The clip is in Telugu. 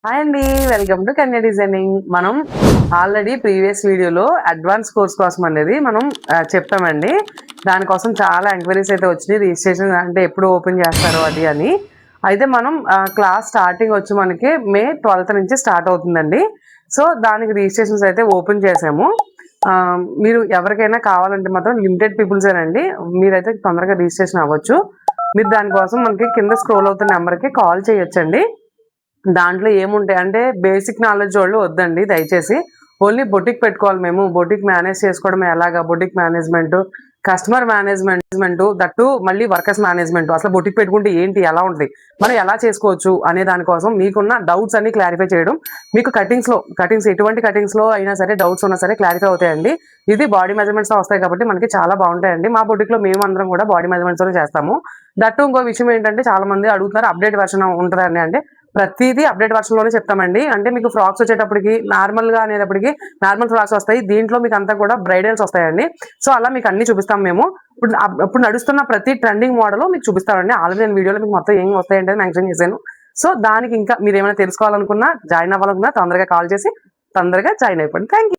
హాయ్ అండి, వెల్కమ్ టు కన్యా డిజైనింగ్. మనం ఆల్రెడీ ప్రీవియస్ వీడియోలో అడ్వాన్స్ కోర్స్ కోసం అనేది మనం చెప్పామండి. దానికోసం చాలా ఎంక్వైరీస్ అయితే వచ్చినాయి. రిజిస్ట్రేషన్ అంటే ఎప్పుడు ఓపెన్ చేస్తారు అది అని. అయితే మనం క్లాస్ స్టార్టింగ్ వచ్చి మనకి మే 12th నుంచి స్టార్ట్ అవుతుందండి. సో దానికి రిజిస్ట్రేషన్స్ అయితే ఓపెన్ చేసాము. మీరు ఎవరికైనా కావాలంటే మాత్రం లిమిటెడ్ పీపుల్సేనండి. మీరైతే తొందరగా రిజిస్ట్రేషన్ అవ్వచ్చు. మీరు దానికోసం మనకి కింద స్క్రోల్ అవుతున్న నెంబర్కి కాల్ చేయొచ్చండి. దాంట్లో ఏముంటాయి అంటే బేసిక్ నాలెడ్జ్ వాళ్ళు వద్దండి దయచేసి. ఓన్లీ బొటిక్ పెట్టుకోవాలి. మేము బొటిక్ మేనేజ్ చేసుకోవడం ఎలాగా, boutique management, customer management, that మళ్ళీ వర్కర్స్ మేనేజ్మెంట్, అసలు బొటిక్ పెట్టుకుంటే ఏంటి, ఎలా ఉంటుంది, మనం ఎలా చేసుకోవచ్చు అనే దానికోసం మీకున్న డౌట్స్ అన్ని క్లారిఫై చేయడం. మీకు కటింగ్స్ ఎటువంటి కటింగ్స్లో అయినా సరే డౌట్స్ ఉన్నా సరే క్లారిఫై అవుతాయండి. ఇది బాడీ మెజర్మెంట్స్ వస్తాయి కాబట్టి మనకి చాలా బాగుంటాయండి. మా బొటిక్లో మేము అందరం కూడా బాడీ మెజర్మెంట్స్ చేస్తాము. దట్టు ఇంకో విషయం ఏంటంటే చాలా మంది అడుగుతున్నారు అప్డేట్ వర్షన్ ఉంటుందని. అంటే ప్రతిదీ అప్డేట్ వర్షన్ లోనే చెప్తామండి. అంటే మీకు ఫ్రాక్స్ వచ్చేటప్పటికి నార్మల్ గా అనేటప్పటికి నార్మల్ ఫ్రాక్స్ వస్తాయి. దీంట్లో మీకు అంతా కూడా బ్రైడల్స్ వస్తాయండి. సో అలా మీకు అన్ని చూపిస్తాం మేము. ఇప్పుడు నడుస్తున్న ప్రతి ట్రెండింగ్ మోడల్ మీకు చూపిస్తామండి. ఆల్రెడీ నేను వీడియోలో మీకు మొత్తం ఏం వస్తాయంటే మెన్షన్ చేశాను. సో దానికి ఇంకా మీరు ఏమైనా తెలుసుకోవాలనుకున్నా, జాయిన్ అవ్వాలనుకున్నా తొందరగా కాల్ చేసి తొందరగా జాయిన్ అయిపోండి. Thank you.